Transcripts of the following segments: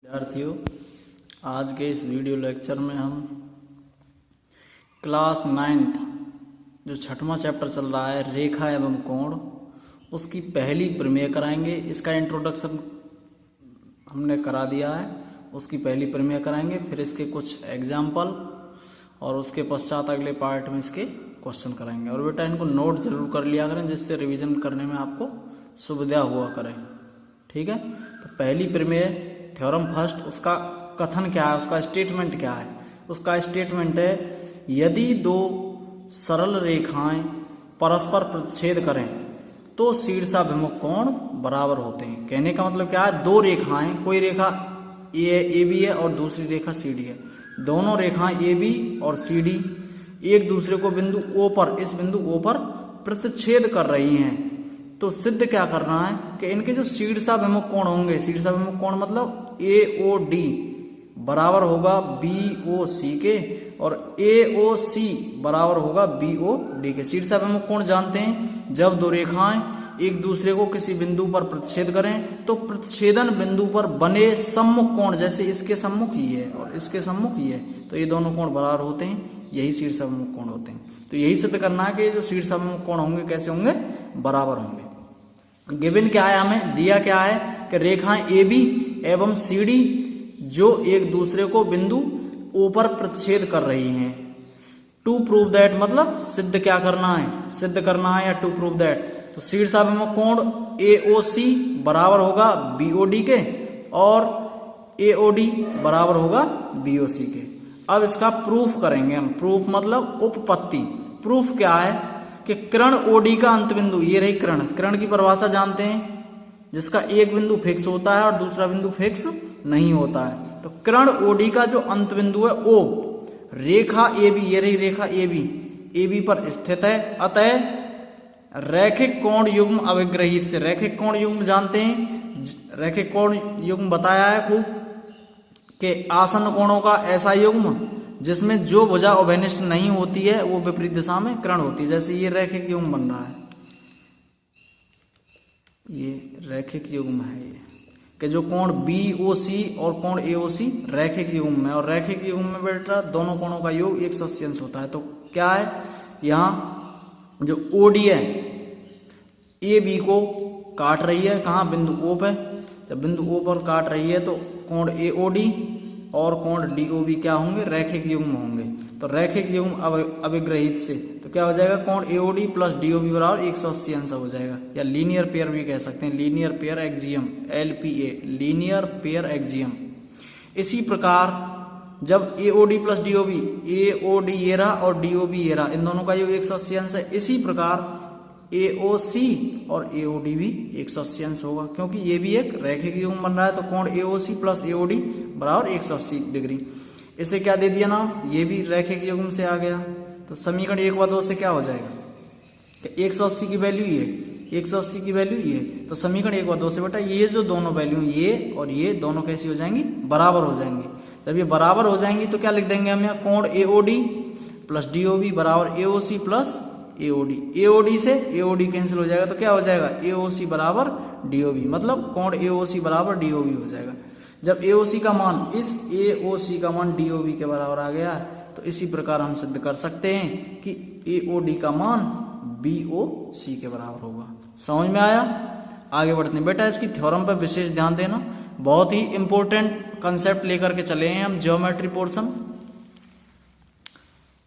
विद्यार्थियों, आज के इस वीडियो लेक्चर में हम क्लास 9th जो छठवां चैप्टर चल रहा है रेखा एवं कोण, उसकी पहली प्रमेय कराएंगे। इसका इंट्रोडक्शन हमने करा दिया है, उसकी पहली प्रमेय कराएंगे, फिर इसके कुछ एग्जाम्पल और उसके पश्चात अगले पार्ट में इसके क्वेश्चन कराएंगे। और बेटा इनको नोट जरूर कर लिया करें जिससे रिवीजन करने में आपको सुविधा हुआ करे। ठीक है, तो पहली प्रमेय थ्योरम फर्स्ट, उसका कथन क्या है, उसका स्टेटमेंट क्या है? उसका स्टेटमेंट है यदि दो सरल रेखाएं परस्पर प्रतिच्छेद करें तो शीर्षाभिमुख कोण बराबर होते हैं। कहने का मतलब क्या है, दो रेखाएं, कोई रेखा ए बी है और दूसरी रेखा सी डी है, दोनों रेखाएं ए बी और सी डी एक दूसरे को बिंदु ओ पर, इस बिंदु ओ पर प्रतिच्छेद कर रही हैं, तो सिद्ध क्या करना है कि इनके जो शीर्षाभिमुख कोण होंगे, शीर्षाभिमुख कोण मतलब ए ओ डी बराबर होगा बी ओ सी के, और ए ओ सी बराबर होगा बी ओ डी के। शीर्षाभिमुख कोण जानते हैं, जब दो रेखाएं एक दूसरे को किसी बिंदु पर प्रतिच्छेद करें तो प्रतिच्छेदन बिंदु पर बने सम्मुख कोण, जैसे इसके सम्मुख ये है और इसके सम्मुख ये है, तो ये दोनों कोण बराबर होते हैं, यही शीर्षाभिमुख कोण होते हैं। तो यही सिद्ध करना है कि ये जो शीर्षाभिमुख कोण होंगे कैसे होंगे, बराबर होंगे। गिवन क्या है, हमें दिया क्या है कि रेखाएं ए बी एवं सी डी जो एक दूसरे को बिंदु ओ पर प्रतिच्छेद कर रही हैं। टू प्रूव दैट मतलब सिद्ध क्या करना है, सिद्ध करना है या टू प्रूव दैट, तो शीर्षाभिमुख कोण ए ओ सी बराबर होगा बी ओ डी के और ए ओ डी बराबर होगा बी ओ सी के। अब इसका प्रूफ करेंगे हम। प्रूफ मतलब उपपत्ति। प्रूफ क्या है कि किरण ओडी का अंत बिंदु, ये रही किरण, किरण की परिभाषा जानते हैं, जिसका एक बिंदु फिक्स होता है और दूसरा बिंदु फिक्स नहीं होता है। तो किरण ओडी का जो अंत बिंदु है ओ, रेखा ए बी, ये रही रेखा ए बी पर स्थित है, अतः रैखिक कोण युग्म अभिग्रहित से, रैखिक कोण युग्म जानते हैं, रैखिक कोण युग्म बताया है खूब कि आसन्न कोणों का ऐसा युग्म जिसमें जो भुजा उभयनिष्ठ नहीं होती है वो विपरीत दिशा में किरण होती है। जैसे ये रैखिक युग्म बन रहा है, ये रैखिक युग्म है, ये कि जो कोण बी ओ सी और कोण ए ओ सी रैखिक युग्म में, और रैखिक युग्म में बेटा दोनों कोणों का योग 180 अंश होता है। तो क्या है, यहाँ जो ओ डी है ए बी को काट रही है, कहाँ, बिंदु ओ पे। जब बिंदु ओ पर काट रही है तो कोण ए ओ डी और कोण डी ओ बी क्या होंगे, रैखिक युग्म होंगे। तो रैखिक युग्म अभिग्रहित से तो क्या हो जाएगा, कोण A O D plus D O B बराबर 180 अंश हो जाएगा, या लीनियर पेयर भी कह सकते हैं, linear pair axiom, LPA, linear pair axiom. इसी प्रकार जब A O D plus D O B, A O D ये रहा और डी ओ बी ये रहा, इन दोनों का योग 180 अंश है। इसी प्रकार ए ओ सी और ए ओ डी भी 180 अंश होगा, क्योंकि ये भी एक रैखिक युग्म बन रहा है। तो कोण A O C plus A O D बराबर 180 डिग्री। इसे क्या दे दिया नाम, ये भी रैखिक युग्म से आ गया। तो समीकरण 1 व 2 से क्या हो जाएगा, 180 की वैल्यू ये, 180 की वैल्यू ये, तो समीकरण 1 व 2 से बेटा ये जो दोनों वैल्यू ये और ये दोनों कैसी हो जाएंगी, बराबर हो जाएंगी। जब ये बराबर हो जाएंगी तो क्या लिख देंगे हम यहाँ, कोण A O D plus D O B बराबर A O C plus A O D. A O D से ए ओ डी कैंसिल हो जाएगा तो क्या हो जाएगा, ए ओ सी बराबर डी ओ बी, मतलब कोण ए ओ सी बराबर डी ओ बी हो जाएगा। जब ए ओ सी का मान, इस ए ओ सी का मान डी ओ बी के बराबर आ गया, तो इसी प्रकार हम सिद्ध कर सकते हैं कि ए ओ डी का मान बी ओ सी के बराबर होगा। समझ में आया? आगे बढ़ते हैं बेटा, इसकी थ्योरम पर विशेष ध्यान देना, बहुत ही इंपॉर्टेंट कंसेप्ट लेकर के चले हैं हम, ज्योमेट्री पोर्शन।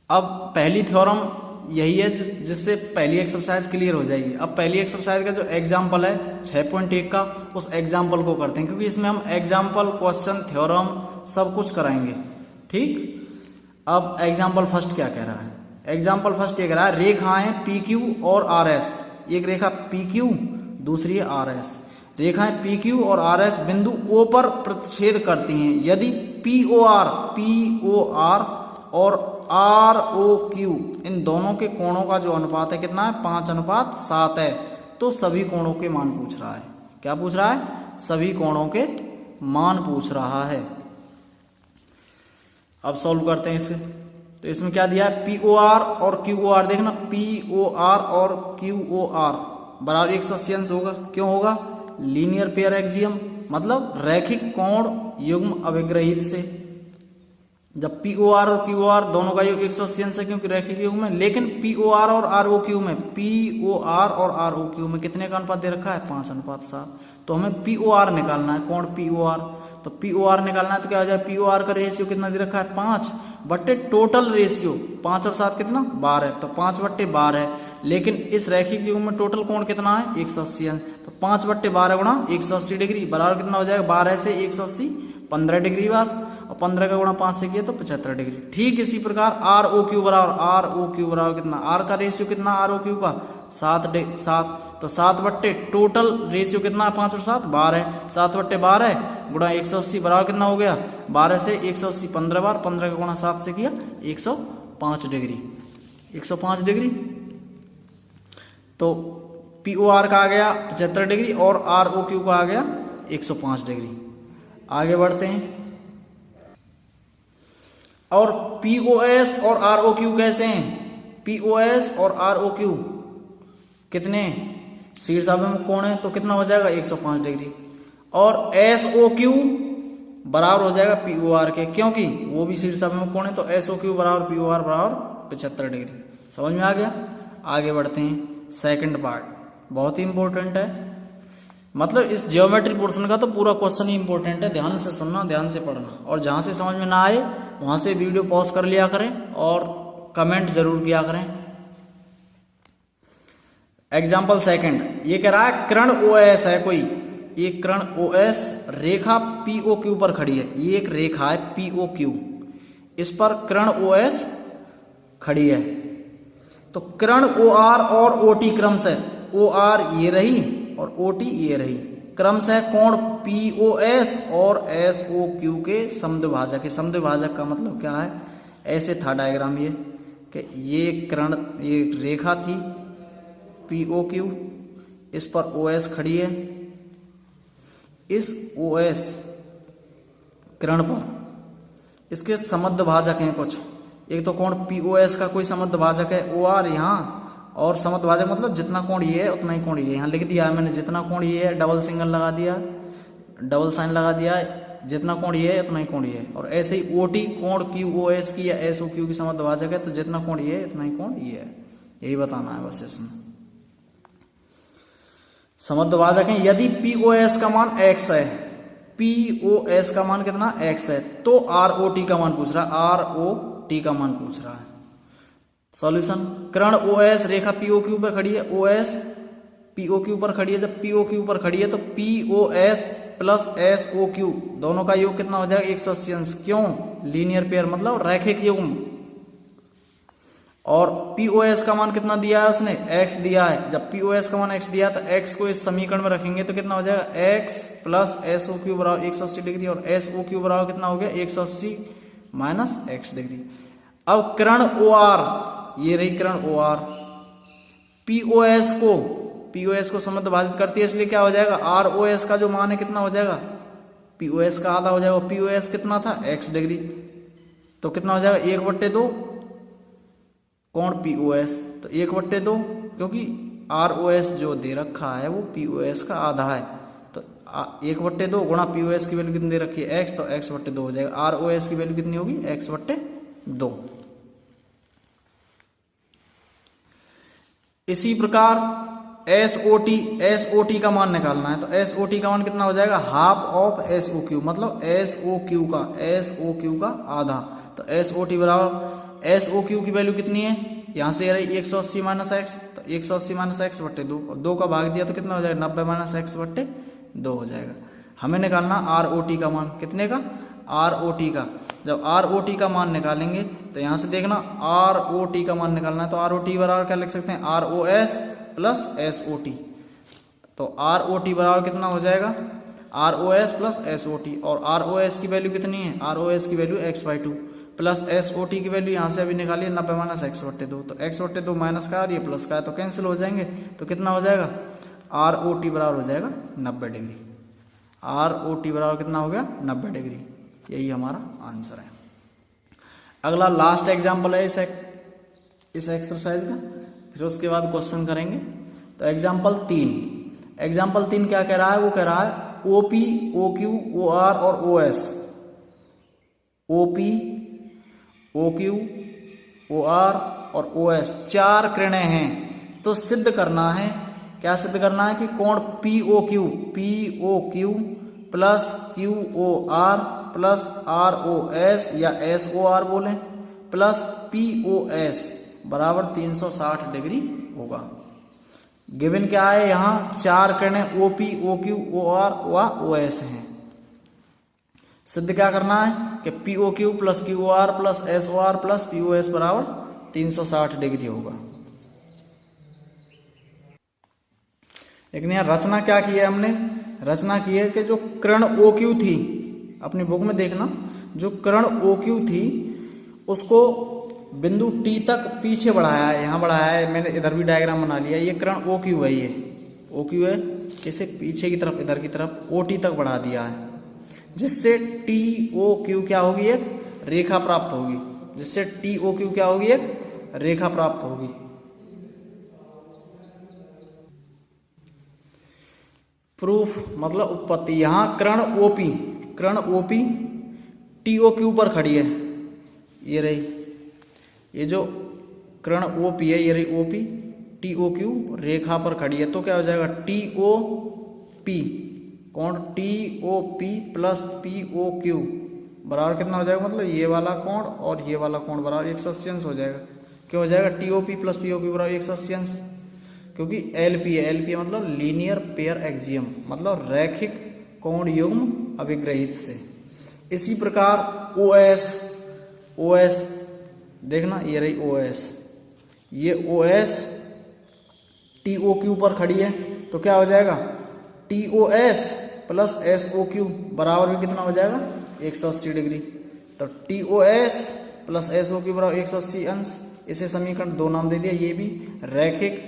अब पहली थ्योरम यही है जिससे पहली एक्सरसाइज क्लियर हो जाएगी। अब पहली एक्सरसाइज का जो एग्जाम्पल है 6.1 का, उस एग्जाम्पल को करते हैं, क्योंकि इसमें हम एग्जाम्पल, क्वेश्चन, थ्योरम सब कुछ कराएंगे। ठीक, अब एग्जाम्पल फर्स्ट क्या कह रहा है, एग्जाम्पल फर्स्ट ये कह रहा है रेखाएं पी क्यू और आर एस, एक रेखा पी क्यू दूसरी है आर एस, रेखाएं पी क्यू और आर एस बिंदु ओ पर प्रतिच्छेद करती हैं यदि पी ओ आर और आर ओ क्यू इन दोनों के कोणों का जो अनुपात है कितना है, 5:7 है, तो सभी कोणों के मान पूछ रहा है। क्या पूछ रहा है, सभी कोणों के मान पूछ रहा है। अब सॉल्व करते हैं इसे। तो इसमें क्या दिया है, पी ओ आर और क्यू ओ आर, देखना पी ओ आर और क्यू ओ आर बराबर 180 अंश होगा। क्यों होगा, लीनियर पेयर एक्सियम, मतलब रैखिक कोण युग्म अभिग्रहित से। जब POR और QR दोनों का योग 180 अंश है क्योंकि रैखिक युग्म में, लेकिन POR और ROQ में, POR और ROQ में कितने का अनुपात दे रखा है? 5:7। तो हमें POR निकालना है, कोण POR। तो POR निकालना है तो क्या हो जाए? POR का रेशियो कितना दे रखा है? 5 बट्टे टोटल रेशियो 5 और 7 कितना? 12। तो 5/12। लेकिन इस रैखिक युग्म में टोटल कोण कितना है? 180 अंश। तो 5/12 गुणा 180 डिग्री बराबर कितना हो जाएगा? 12 से 180 15 डिग्री बार, और 15 का गुणा 5 से किया तो 75 डिग्री। ठीक इसी प्रकार ROQ बराबर कितना? R का रेशियो कितना ROQ का? 7। तो 7 टोटल रेशियो कितना है? 5 और 7 12। 7/12 गुणा 180 बराबर कितना हो गया? 12 से 180 15 बार, 15 का गुणा 7 से किया 105 डिग्री। 105 डिग्री। तो POR का आ गया 75 डिग्री और ROQ का आ गया 105 डिग्री। आगे बढ़ते हैं। और POS और ROQ कैसे हैं? POS और ROQ कितने शीर्षाभिमुख कोण है? तो कितना हो जाएगा? 105 डिग्री। और SOQ बराबर हो जाएगा POR के, क्योंकि वो भी शीर्षाभिमुख कोण है। तो SOQ बराबर POR बराबर 75 डिग्री। समझ में आ गया? आगे बढ़ते हैं। सेकंड पार्ट बहुत ही इंपॉर्टेंट है, मतलब इस ज्योमेट्री पोर्शन का तो पूरा क्वेश्चन ही इंपॉर्टेंट है। ध्यान से सुनना, ध्यान से पढ़ना, और जहाँ से समझ में ना आए वहाँ से वीडियो पॉज कर लिया करें और कमेंट जरूर किया करें। एग्जाम्पल सेकंड, ये कह रहा है किरण OS है कोई, एक किरण OS रेखा POQ पर खड़ी है। ये एक रेखा है POQ, इस पर किरण OS खड़ी है। तो किरण OR और OT क्रमशः, OR ये रही और OT ये रही, क्रमशः कोण POS और SOQ के समद्विभाजक है। समद्विभाजक का मतलब क्या है? ऐसे था डायग्राम ये कि ये किरण, ये रेखा थी POQ, इस पर OS खड़ी है। इस OS किरण पर इसके समद्विभाजक हैं कुछ। एक तो कोण POS का कोई समद्विभाजक है OR यहाँ, और समद्विभाजक मतलब जितना कोण ये है उतना ही कोण ये। यहाँ लिख दिया है मैंने, जितना कोण ये है डबल सिंगल लगा दिया, डबल साइन लगा दिया, जितना कोण ये है उतना ही कोण ये है। और ऐसे ही OT कोण QOS की या SOQ की समद्विभाजक है, तो जितना कोण ये है उतना ही कोण ये है। यही बताना है बस इसमें। समद्विभाजक है। यदि POS का मान x है, POS का मान कितना x है, तो ROT का मान पूछ रहा है, ROT का मान पूछ रहा है। सॉल्यूशन, किरण OS रेखा POQ पर खड़ी है, OS POQ पर खड़ी है। जब POQ पर खड़ी है तो POS प्लस SOQ दोनों का योग कितना हो जाएगा? 180 अंश। क्यों? लीनियर पेयर मतलब रैखिक युग्म। और POS का मान कितना दिया है उसने? x दिया है। जब POS का मान x दिया तो x को इस समीकरण में रखेंगे तो कितना हो जाएगा? x प्लस SOQ बराबर 180 डिग्री, और SOQ बराबर कितना हो गया? 180 माइनस x डिग्री। अब किरण OR, ये रही किरण OR, POS को समद्विभाजित करती है, इसलिए क्या हो जाएगा? ROS का जो मान है कितना हो जाएगा? POS का आधा हो जाएगा। POS कितना था? x degree. तो कितना हो जाएगा? 1/2 कोण POS, तो 1/2, क्योंकि ROS जो दे रखा है वो POS का आधा है। तो 1/2 गुणा POS की वैल्यू कितनी दे रखी है? x, तो x/2 हो जाएगा। ROS की वैल्यू कितनी होगी? x/2। इसी प्रकार SOT का मान निकालना है। तो SOT का मान कितना हो जाएगा? हाफ ऑफ SOQ, मतलब SOQ का आधा। तो SOT बराबर, SOQ की वैल्यू कितनी है? यहाँ से रही 180 माइनस एक्स, तो 180 माइनस x/2, और 2 का भाग दिया तो कितना हो जाएगा? 90 माइनस x/2 हो जाएगा। हमें निकालना ROT का मान, कितने का? ROT का। जब ROT का मान निकालेंगे तो यहाँ से देखना ROT का मान निकालना है। तो ROT बराबर क्या लिख सकते हैं? ROS plus SOT। तो ROT बराबर कितना हो जाएगा? ROS प्लस SOT, और ROS की वैल्यू कितनी है? ROS की वैल्यू x/2 प्लस SOT की वैल्यू यहाँ से अभी निकालिए 90 माइनस x/2। तो x/2 माइनस का और ये प्लस का है तो कैंसिल हो जाएंगे। तो कितना हो जाएगा? ROT बराबर हो जाएगा 90 डिग्री। ROT बराबर कितना हो गया? 90 डिग्री। यही हमारा आंसर है। अगला लास्ट एग्जाम्पल है इस एक्सरसाइज का, फिर उसके बाद क्वेश्चन करेंगे। तो एग्जाम्पल 3 क्या कह रहा है? वो कह रहा है OP, OQ, OR और OS, OP, OQ, OR और OS 4 किरणें हैं। तो सिद्ध करना है, क्या सिद्ध करना है कि कोण POQ plus QOR plus ROS या SOR बोलें प्लस POS बराबर 360 डिग्री होगा। गिवन क्या है, यहाँ 4 किरणें OP, OQ, OR व OS हैं। सिद्ध क्या करना है कि POQ plus QOR plus SOR plus POS बराबर 360 डिग्री होगा। लेकिन यहाँ रचना क्या की है हमने, रचना की है कि जो किरण OQ थी, अपनी बुक में देखना, जो किरण OQ थी उसको बिंदु T तक पीछे बढ़ाया है, यहाँ बढ़ाया है, मैंने इधर भी डायग्राम बना लिया। ये किरण OQ है, ये OQ है, इसे पीछे की तरफ, इधर की तरफ OT तक बढ़ा दिया है, जिससे TOQ क्या होगी, एक रेखा प्राप्त होगी, जिससे TOQ क्या होगी, एक रेखा प्राप्त होगी। प्रूफ मतलब उत्पत्ति, यहाँ किरण OP TOQ पर खड़ी है, ये रही, ये जो किरण OP है ये रही OP, TOQ रेखा पर खड़ी है। तो क्या हो जाएगा, TOP कोण TOP प्लस POQ बराबर कितना हो जाएगा, मतलब ये वाला कोण और ये वाला कोण बराबर 180 हो जाएगा। क्या हो जाएगा, TOP प्लस POQ बराबर 180, क्योंकि LP है, LP मतलब लीनियर पेयर एक्सियम, मतलब रैखिक कोण युग्म अभिग्रहित से। इसी प्रकार OS देखना, ये रही OS, ये OS TOQ पर खड़ी है, तो क्या हो जाएगा, TOS प्लस SOQ बराबर भी कितना हो जाएगा, 180 डिग्री। तो TOS प्लस SOQ बराबर 180 अंश। इसे समीकरण 2 नाम दे दिया, ये भी रैखिक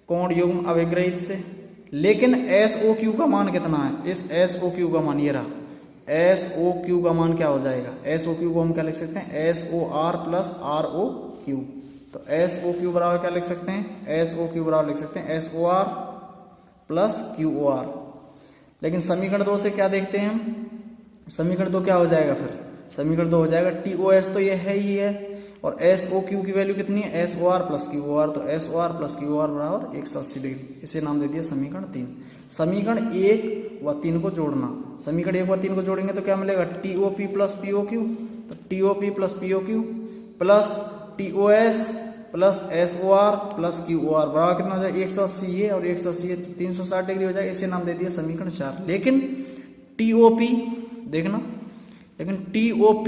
कोण युग्म अभिग्रहित से। लेकिन SOQ का मान कितना है, इस SOQ का मान ये रहा, SOQ का मान क्या हो जाएगा, SOQ को हम क्या लिख सकते हैं, SOR प्लस ROQ। तो SOQ बराबर क्या लिख सकते हैं, SOQ बराबर लिख सकते हैं SOR प्लस QOR। लेकिन समीकरण 2 से क्या देखते हैं हम, समीकरण 2 क्या हो जाएगा, फिर समीकरण 2 हो जाएगा TOS तो ये है ही है, और SOQ की वैल्यू कितनी है, SOR प्लस QOR, तो SOR प्लस QOR बराबर 180 डिग्री। इसे नाम दे दिया समीकरण 3। समीकरण 1 व 3 को जोड़ना, समीकरण 1 व 3 को जोड़ेंगे तो क्या मिलेगा, TOP प्लस POQ, तो TOP plus POQ plus TOS plus SOR plus QOR बराबर कितना हो जाएगा, 180 है और 180 है, 360 डिग्री हो जाएगा। इसे नाम दे दिया समीकरण 4। लेकिन TOP देखना, लेकिन TOP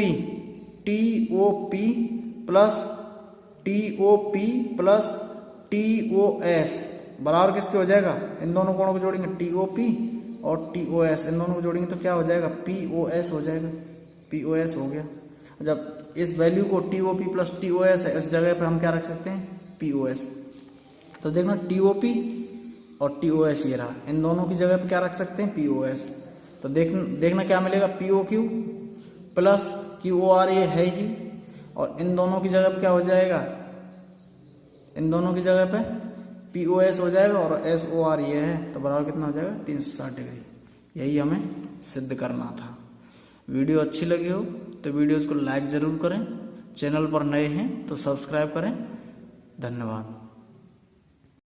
प्लस TOS बराबर किसके हो जाएगा, इन दोनों कोणों को जोड़ेंगे TOP और TOS, इन दोनों को जोड़ेंगे तो क्या हो जाएगा, POS हो जाएगा, POS हो गया। जब इस वैल्यू को TOP प्लस TOS है, इस जगह पे हम क्या रख सकते हैं, POS। तो देखना TOP और TOS ये रहा, इन दोनों की जगह पे क्या रख सकते हैं, POS। तो देखना क्या मिलेगा, POQ प्लस QOR ये है ही, और इन दोनों की जगह पे क्या हो जाएगा, इन दोनों की जगह पे POS हो जाएगा, और SOR ये है, तो बराबर कितना हो जाएगा, 360 डिग्री। यही हमें सिद्ध करना था। वीडियो अच्छी लगी हो तो वीडियोज़ को लाइक ज़रूर करें, चैनल पर नए हैं तो सब्सक्राइब करें। धन्यवाद।